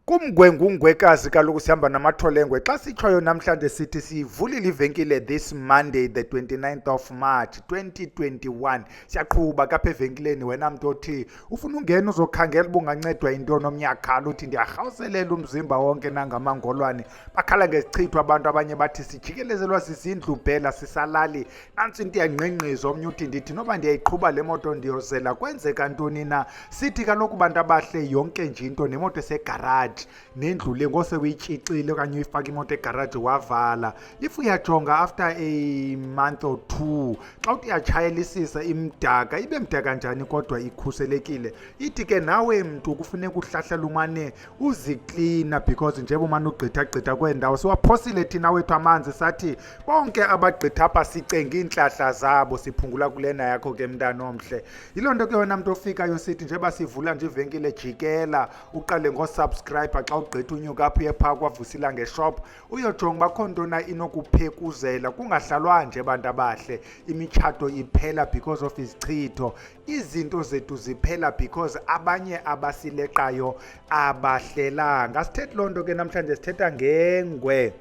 Kumngwengungwekazi kaloku sihamba namatholengwe xa sitshoyo namhlanje sithi sivulile ivenkile this Monday the 29th of March 2021 siyaqhuba kapha evenkileni wena mntu othi ufuna ungena uzokhangela ubungancedwa into nomnyakhala uthi ndiyarhawuselela umzimba wonke nangamangolwane bakhala ngesichitho abantu abanye bathi sijikelezelwa sisindlu bhela sisalali nantsi into yangqengqizo omnye uthi ndithi noba ndiyayiqhuba le moto ndiyozela kwenzeka ntoni na sithi kaloku bantu abahle yonke nje into nemoto esegaraji nendlu le ngose uyitshixile okanye uyifaka imoto egaraji wavala if uyajonga after a month or two xa uthi uyatshayelisisa imdaka ibe mdaka njani kodwa ikhuselekile ithi ke nawe mntu kufuneka uhlahlela umane uziklina because njengoba umane ugqitha kweendawo siwaphosile thina wethu amanzi sathi bonke abagqitha apha sicenga iintlahla zabo siphungula kulena yakho ke mntana omhle yiloo nto ke wena mntu ofikayo sithi njengoba sivula nje ivenkile jikela uqale ngosubscribe xa ugqitha unyuka apho uyephaa kwavusilanga ngeshop uyojonga bakho ntona inokuphekuzela kungahlalwa nje abantu abahle imitshato iphela because of izichitho izinto zethu ziphela because abanye abasileqayo abahlelanga sithethe loo nto ke namhlanje sithetha ngengwe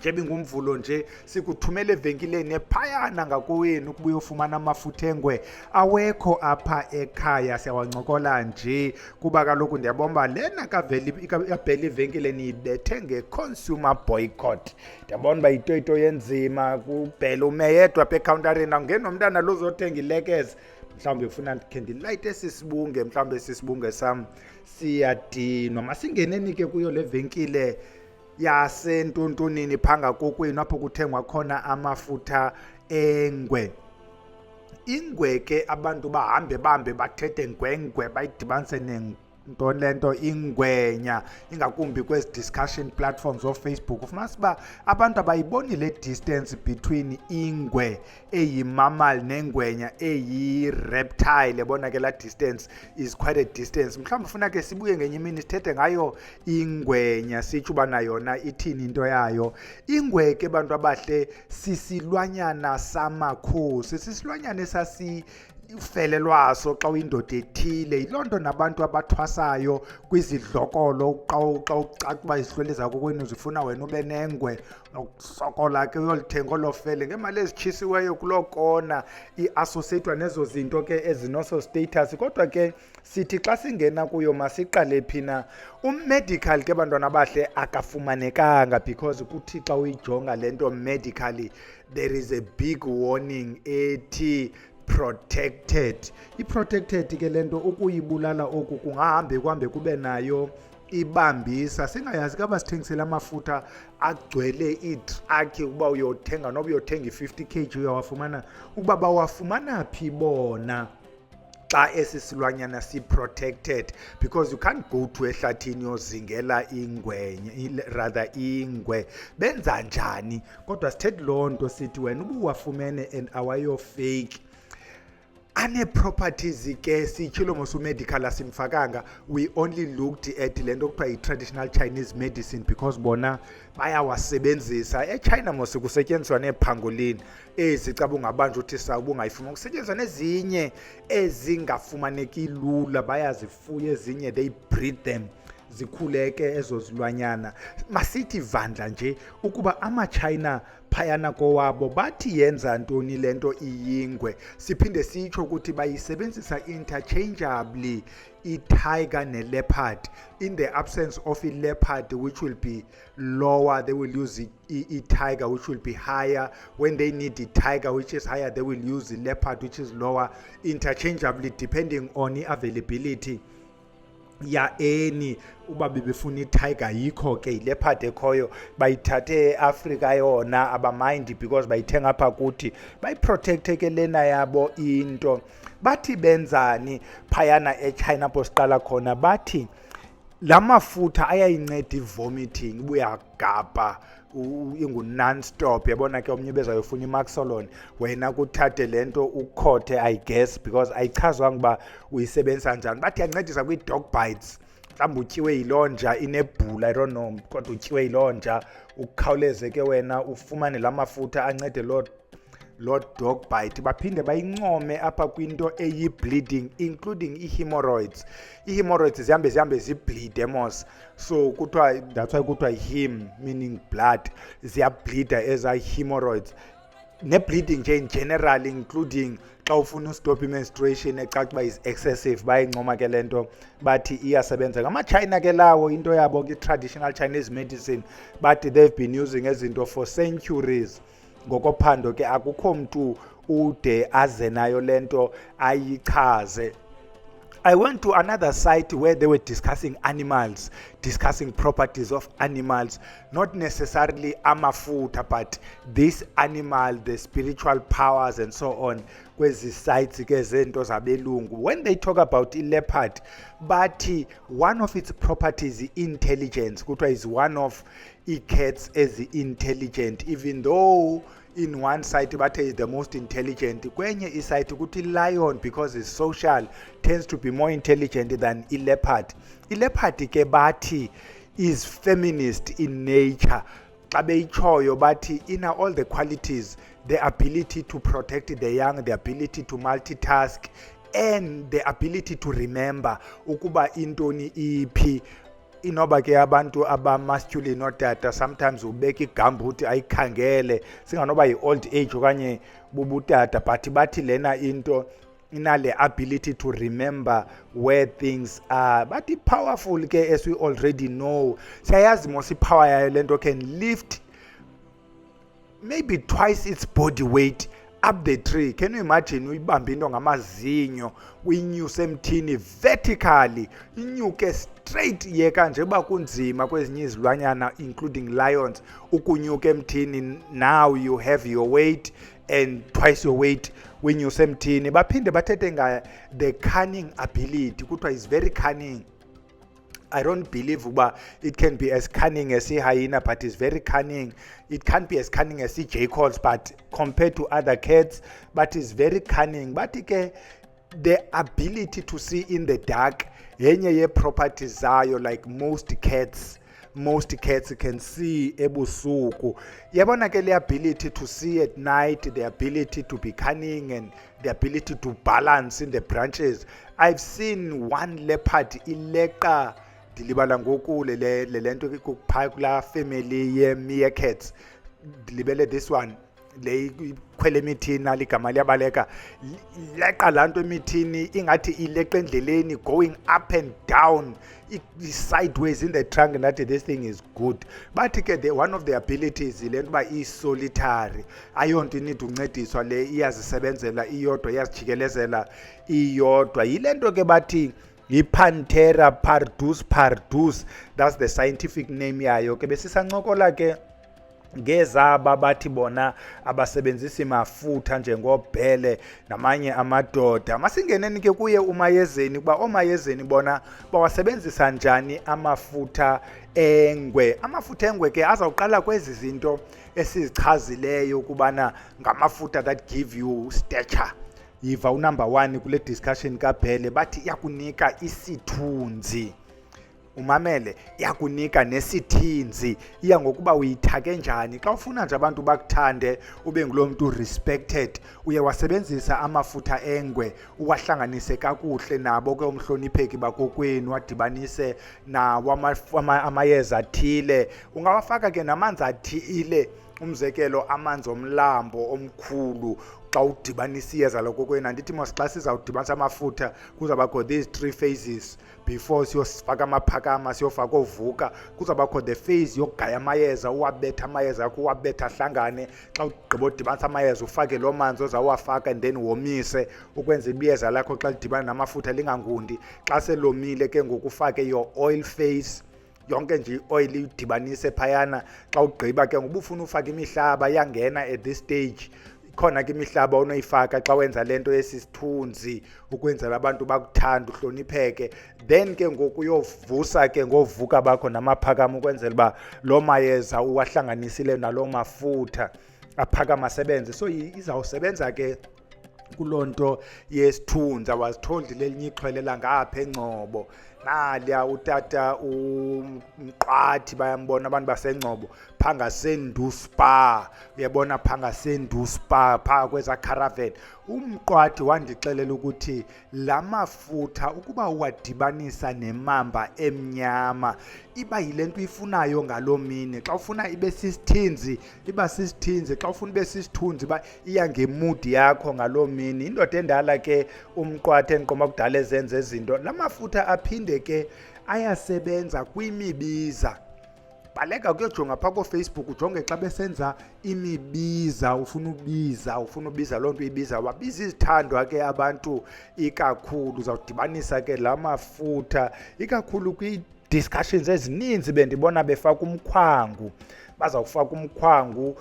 njebe ngumvulo nje sikuthumele evenkileni ephayana ngakowenu ukuba uyofumana amafutha engwe awekho apha ekhaya siyawancokola nje kuba kaloku ndiyabomba lena kabheli ivenkileni ibethe nge-consumer boycott ndiyabona uba yitoyito yenzima kubhele ume yedwa apha ekhawuntareni angena nomntana lozothenga ilekeze mhlawumbe ufuna khe ndilayite sisibunge mhlawumbe sisibunge sam siyadinwa masingeneni ke kuyo le venkile yasentontonini phanga kokwenu apho kuthengwa khona amafutha engwe ingwe ke abantu bahambe bathethe ngwengwe bayidibanise lento ingwenya ingakumbi kwezi discussion platforms of Facebook ufumanisa uba abantu abayiboni le distance between ingwe eyimammal nengwenya eyi-reptile yabona ke la distance is quite a distance mhlawumbi ufuna ke sibuye ngenye imini sithethe ngayo ingwenya sitsho uba nayona ithini into yayo ingwe ke bantu abahle sisilwanyana samakhosi sisilwanyana ufele lwaso xa uyindoda ethile yiloo nto nabantu abathwasayo kwizidlokolo xa uba izihlwele zakho kwenu zifuna wena ube nengwe nokusokola ke uyolithenga olofele ngemali ezitshisiweyo kuloo kona i-associatwa nezo zinto ke ezinoso status kodwa ke sithi xa singena kuyo masiqale phi na umedical ke bantwana abahle akafumanekanga because kuthi xa uyijonga le nto medically there is a big warning ethi protected i-protected ke lento ukuyibulala oku kungahambe kuhambe kube nayo ibambisa singayazi kaba sithengisela amafutha agcwele itraki ukuba uyothenga noba uyothenga i-50 kg uyawafumana ukuba bawafumana phi bona xa esi silwanyana si-protected because you can't go to ehlathini yozingela ingwe benza njani kodwa sithethe loo nto sithi wena uba uwafumene and awayofake ane-properties ke sitshilo mosumedical asimfakanga we only looked at le nto kuthiwa yi-traditional Chinese medicine because bona bayawasebenzisa eChina mose kusetyenziswa neephangolini ezicaba ungabanjwa uthi sawu ungayifumani kusetyenziswa nezinye ezingafumaneki lula bayazifuya ezinye they breed them zikhuleke ezo zilwanyana masithi vandla nje ukuba ama-China phayana kowabo bathi yenza ntoni lento iyingwe siphinde sitsho ukuthi bayisebenzisa interchangeably i-tiger ne-leopard in the absence of a-leopard which will be lower they will use i-tiger which will be higher when they need the tiger which is higher they will use the leopard which is lower interchangeably depending on i-availability ya eni uba bebefuna i-tiger yikho ke ileopard ekhoyo bayithathe eAfrika yona abamind because bayithenga apha kuthi bayiprotecte ke lena yabo into bathi benzani phayana eChina apho siqala khona bathi la mafutha ayayinceda i-vomiting ubuyagabha ingu-non-stop yabona ke omnye bezayofuna imaxolon wena kuthathe le nto ukhothe I guess because ayichazwanga uba uyisebenzisa njani bathi yancedisa kwi-dog bites mhlawumbi utyiwe yilonja inebhula I don't know kodwa utyiwe yilonja ukhawuleze ke wena ufumane la mafutha ancede loo lo dog bite baphinde bayincome apha kwinto eyi-bleeding including i-hemorrhoids. I-hemorrhoids zihambe zibleede mos, so kuthiwa, that's why kuthiwa him meaning blood, ziyableeda eza-hemorrhoids. Ne-bleeding nje in general including xa ufuna ustop i-menstruation ecaca uba is excessive, bayincoma ke le nto bathi iyasebenza. Ngama-China ke lawo into yabo ke traditional Chinese medicine, but they've been using ezinto for centuries. Ngokophando ke akukho mntu ude aze nayo le nto ayichaze. I went to another site where they were discussing animals, discussing properties of animals, not necessarily Amafutha, but this animal, the spiritual powers and so on. Kwezi sites ke zento zabelungu. When they talk about leopard, but one of its properties is intelligence. Kuthiwa is one of cats as intelligent, even though in one side bathe is the most intelligent, kwenye iside ukuthi lion because it's social tends to be more intelligent than leopard. Leopard ke bathi is feminist in nature. Xa beyitshoyo bathi in all the qualities, the ability to protect the young, the ability to multitask, and the ability to remember ukuba intoni iphi. Inoba ke abantu aba-masculine otata sometimes ubeka igamba ukuthi ayikhangele singanoba yi-old age okanye bubutata, but bathi lena into inale ability to remember where things are. But powerful ke, as we already know, siyayazi mos ipower yayo lento can lift maybe twice its body weight up the tree. Can you imagine uyibambe into ngamazinyo uyinyuse emthini vertically, inyuke straight yeka nje uba kunzima kwezinye izilwanyana including lions ukunyuka emthini. Now you have your weight and twice your weight when you semthini. Baphinde bathethe nga the cunning ability, kuthiwa is very cunning. I don't believe it can be as cunning as a hyena, but it's very cunning. It can't be as cunning as a jackals, but compared to other cats, but it's very cunning. But the ability to see in the dark, yenye ye properties zayo, like most cats can see ebusuku. Yabona ke le ability to see at night, the ability to be cunning and the ability to balance in the branches. I've seen one leopard ileqa, dilibala ngoku le nto kupha kula family ye meerkats, dilibele this one le ikhwele emithini aligama liyabaleka, leqa laa nto emithini ingathi ileqa endleleni going up and down, sideways in the trunk, and that this thing is good. But ke one of the abilities le nto uba i-solitary, ayonto inida uncediswa le, iyazisebenzela iyodwa, iyazijikelezela iyodwa. Yile nto ke bathi yi-Panthera pardus, that's the scientific name yayo ke. Besisancokola ke ngezaba bathi bona abasebenzisa imafutha njengobhele namanye amadoda. Masingeneni ke kuye umayezeni kuba omayezeni bona bawasebenzisa njani amafutha engwe. Amafutha engwe ke azawuqala kwezi zinto esizichazileyo kubana ngamafutha that give you stature. Yiva unumber 1 kule discussion kabhele bathi iyakunika isithunzi. Umamele, iyakunika nesithinzi, iya ngokuba uyithake njani. Xa ufuna nje abantu bakuthande ube ngulo mntu respected, uye wasebenzisa amafutha engwe uwahlanganise kakuhle nabo ke umhlonipheki bakokwenu, wadibanise nawo amayeza athile. Ungawafaka ke namanzi athile, umzekelo amanzi omlambo omkhulu. Xa udibanisa iyeza lokokwenu, andithi mos xa sizawudibanisa amafutha kuzawubakho these 3 phases before siyofaka amaphakama, siyofaka ovuka. Kuzawubakho the phase yokugaya amayeza, uwabetha amayeza akho, uwabetha ahlangane. Xa ugqiba udibanisa amayeza ufake loo manzi ozawafaka and then womise ukwenzela iyeza lakho xa lidibana namafutha lingangundi. Xa selomile ke ngoku ufake your oil phase, yonke nje i-oil idibanise phayana. Xa ugqiba ke ngoku ufuna ufaka imihlaba, yangena at this stage. Khona ke imihlaba onoyifaka xa wenza lento yesithunzi ukwenzela abantu bakuthanda uhlonipheke. Then ke ngoku uyovusa ke ngovuka bakho namaphakama ukwenzela uba lo mayeza uwahlanganisile nalo mafutha aphakama asebenze. So izawusebenza ke kuloo nto yesithunzi. I was told lelinye ixhwele langapha eNgcobo naliya utata umqwathi bayambona abantu baseNgcobo phangasenduspa, uyabona phangasenduspa phaa kweza caravan. Umqwathi wandixelela ukuthi la mafutha ukuba uwadibanisa nemamba emnyama iba yile nto uyifunayo ngaloo mini. Xa ufuna ibe sisithinzi iba sisithinzi, xa ufuna ibe sisithunzi iya ngemudi yakho ngaloo mini. Indoda endala ke umqwathi endiqomba kudala ezenza izinto. La mafutha aphinde ke ayasebenza kwimibiza. Baleka kuyojonga phaa koFacebook ujonge xa besenza imibiza, ufuna ubiza loo nto uyibiza, wabiza izithandwa ke abantu ikakhulu. Uzawudibanisa ke la mafutha ikakhulu kwi-discussions ezininzi bendibona befaka umkhwangu. Bazawufaka umkhwangu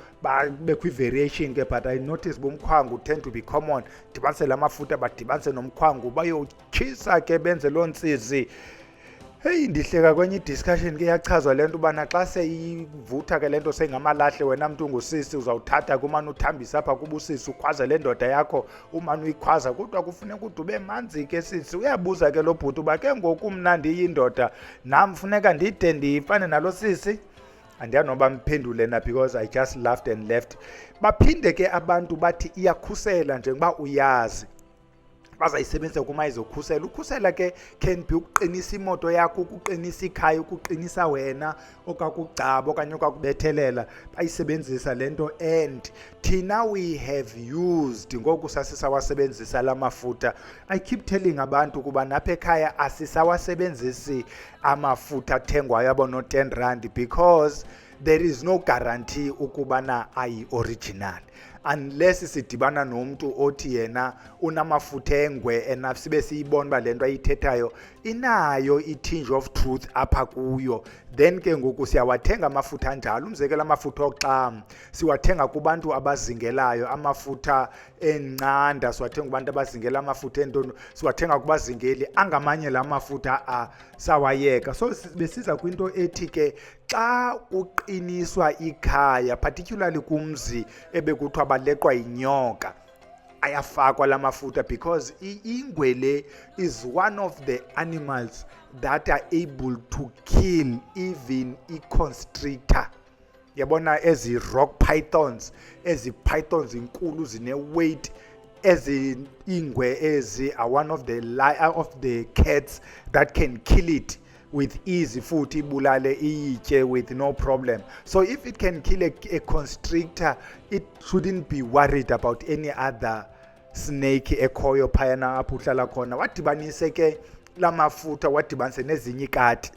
bekwi-variation ke, but I notice bomkhwangu tend to be common. Dibanise la mafutha badibanise nomkhwangu bayotshisa ke benze loo ntsizi. Hey, ndihleka kwenye discussion ke yachazwa lento ubana xa seyivutha ke lento sengamalahle, wena mntu ngusisi uzawuthatha kumane uthambisa apha kubusisi ukhwaze le ndoda yakho umane uyikhwaza, kodwa kufuneka udube manzi ke sisi. Uyabuza ke lo bhuti uba ke ngoku mna ndiyindoda nam funeka ndide ndifane nalo sisi. Andiyanoba mphendule na because I just laughed and left. Baphinde ke abantu bathi iyakhusela njengoba uyazi. Bazayisebenzisa kuma izokhusela. Ukhusela ke can be ukuqinisa imoto yakho, ukuqinisa ikhaya, ukuqinisa wena okakugcaba okanye okakubethelela. Bayisebenzisa lento and thina we have used ngoku sasisawasebenzisa la mafutha. I keep telling abantu kuba napha ekhaya asisawasebenzisi amafutha athengwayo abono 10 rand because there is no guarantee ukubana ayi original unless sidibana nomuntu othi yena unamafutha eNgwe ena sibe siyibona ba lento ayithethayo inayo i-tinge of truth apha kuyo, then ke ngoku siyawathenga amafutha anjalo. Umzekelo amafutha oxam siwathenga kubantu abazingelayo, amafutha enqanda siwathenga kubantu abazingela, amafutha entono siwathenga kubazingeli, angamanye la mafutha sawayeka. So besiza kwinto ethi ke xa uqiniswa ikhaya, particularly kumzi ebekuthiwa baleqwa inyoka, ayafakwa la mafutha because iNgwe le is one of the animals that are able to kill even i-constrictor. Yabona ezi rock pythons, ezi pythons inkulu zine weight, ezi iNgwe ezi are one of the cats that can kill it with ease, futhi ibulale iyitye with no problem. So if it can kill a constrictor, it shouldn't be worried about any other snake ekhoyo phayana apho uhlala khona. Wadibanise ke la mafutha, wadibanise nezinye ikati,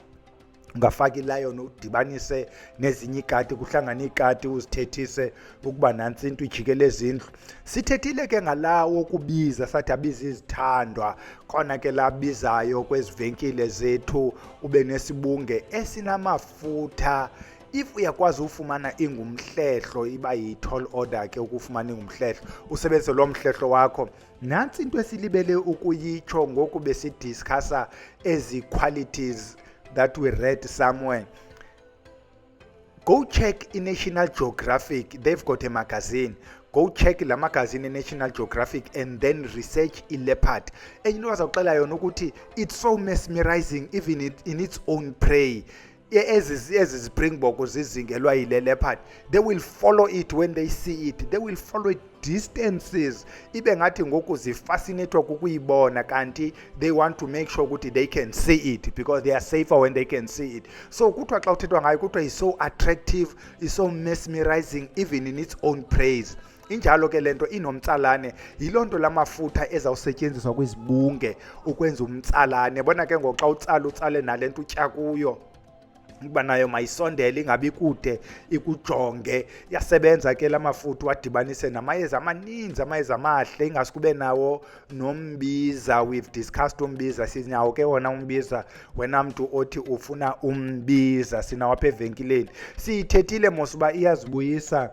ungafaki lion udibanise nezinye ikati, kuhlangana ikati uzithethise ukuba nantsi into ijikele ezindlu. Sithethile ke ngalawo kubiza, sathi abiza izithandwa khona ke labizayo kwezivenkile zethu ube nesibunge esinamafutha. If uyakwazi ufumana ingumhlehlo, iba yi-tall order ke ukufumana ingumhlehlo, usebenzise lo mhlehlo wakho. Nantsi into esilibele ukuyitsho ngoku besidiscussa ezi qualities that we read somewhere. Go check iNational Geographic, they've got a magazine. Go check la magazine iNational Geographic and then research iLeopard. And you know azawuxela yona ukuthi it's so mesmerizing even in its own prey. Ezi springbok zizingelwa yile leopard, they will follow it when they see it, they will follow it distances. Ibe ngathi ngoku zifascinatwa kukuyibona kanti they want to make sure ukuthi they can see it because they are safer when they can see it. So kuthiwa xa uthethwa ngayo kuthiwa is so attractive, is so mesmerizing even in its own praise. Injalo ke lento inomtsalane, yilonto lamafutha ezawusetyenziswa kwizibunge ukwenza umtsalane. Bona ke ngoxa utsale nalento utya kuyo ukuba nayo mayisondele ingabi kude ikujonge. Yasebenza ke la mafutha wadibanise namayeza amaninzi, amayeza amahle, ingasikube nawo nombiza. We've discussed umbiza, sinawo ke wona umbiza. Wena mntu othi ufuna umbiza sinawo apha evenkileni. Siyithethile mosuba iyazibuyisa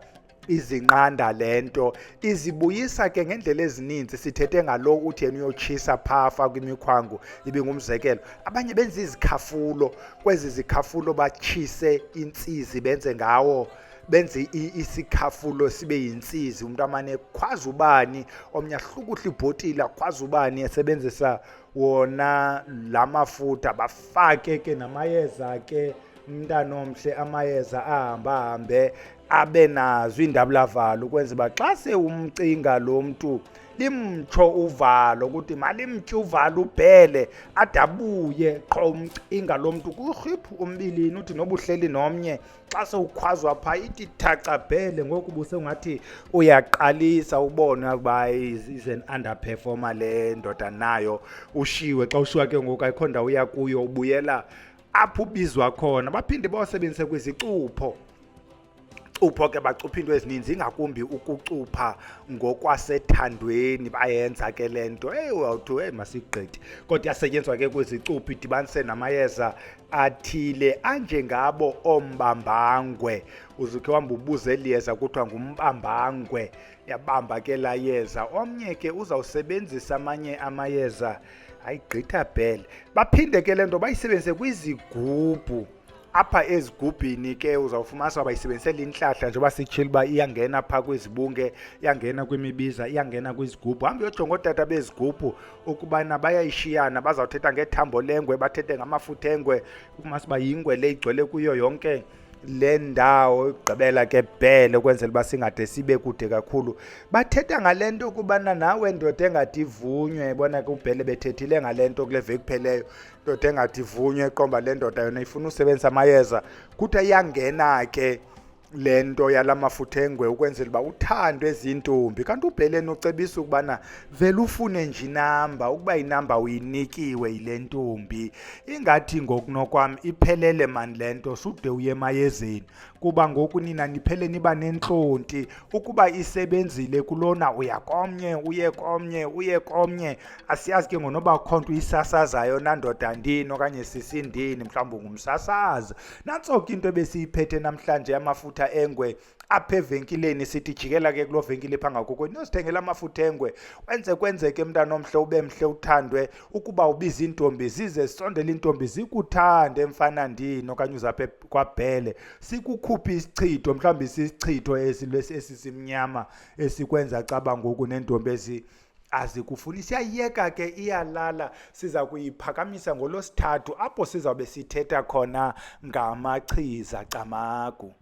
izinqanda lento, izibuyisa ke ngendlela ezininzi. Sithethe ngalo uthi yena uyotshisa phafa kwimikhwangu ibingumzekelo. Abanye benza izikhafulo, kwezi zikhafulo batshise intsizi benze ngawo benze isikhafulo sibe yinsizi, umuntu amane khwaza ubani, omnye ahlukuhle ibhotile akhwaza ubani esebenzisa wona lamafutha, bafake ke namayeza ke umntana omhle, amayeza ahambe abe nazo indabulavalo ukwenza uba xa sewumcinga lo mntu limtsho uvalo ukuthi malimtye uvalo ubhele adabuye qho umcinga lo mntu kurhiphu umbilini uthi noba uhleli nomnye xa sewukhwazwa phaa ithi thaca bhele. Ngoku busengathi uyaqalisa ubona ukuba is an underperformer le ndoda nayo, ushiwe. Xa ushiwa ke ngoku ayikho ndawo uya kuyo, ubuyela apho ubizwa khona. Baphinde bawasebenzise kwizicupho. Upho ke bacupha into ezininzi, ingakumbi ukucupha ngokwasethandweni bayenza ke le nto. Wawuthi masigqithi, kodwa yasetyenziswa ke kwizicupho, idibanise namayeza athile anjengabo ombambangwe. Uzukhe wamba ubuze eliyeza kuthiwa ngumbambangwe, yabamba ke la yeza. Omnye ke uzawusebenzisa amanye amayeza ayigqitha bhele. Baphinde ke le nto bayisebenzise kwizigubhu. Apha ezigubhini ke uzawufumanisa bayisebenzisela inhlahla njengoba sitshila uba iyangena phaa kwizibunge, iyangena kwimibiza, iyangena kwizigubhu. Hambe uyojonga ootata bezigubhu ukubana bayayishiyana, bazawuthetha ngethambo lengwe, bathethe ngamafutha engwe, ufumanisa uba yingwe le igcwele kuyo yonke le ndawo. Igqibela ke bhele ukwenzela uba singade sibe kude kakhulu. Bathetha ngale nto ukubana nawe ndoda engathi ivunywe, bona ke ubhele bethethile ngale nto kule veki pheleyo, ndoda engathi ivunywe eqomba le ndoda yona ifuna usebenzisa amayeza, kuthiwa iyangena ke le nto yala mafutha engwe ukwenzela uba uthandwe zintombi. Kanti ubheleni ucebisa ukubana vele ufune nje inamba, ukuba inamba uyinikiwe yile ntombi, ingathi ngokunokwam iphelele mani le nto, sude uye emayezeni, kuba ngoku nina niphele niba nentlonti. Ukuba isebenzile kulona uya komnye, uye komnye. Asiyazi ke ngonoba akho nto uyisasazayo nandoda ndini okanye sisindini, mhlawumbi ungumsasazi. Nantso ke into ebesiyiphethe namhlanje amafutha engwe apha evenkileni. Sithi jikela ke kuloo venkile phaa ngakuko niyozithengela amafutha engwe, kwenzeke mntana omhle, ube mhle, uthandwe. Ukuba ubiza iintombi zize zisondele iintombi zikuthande mfana ndini, okanye uzapha kwabhele sikukhuphe isichitho, mhlawumbi sisichitho esisimnyama esikwenza caba ngoku neentombi ezi azikufuni. Siyayiyeka ke iyalala, siza kuyiphakamisa ngolosithathu apho sizawube sithetha khona ngamachiza camagu.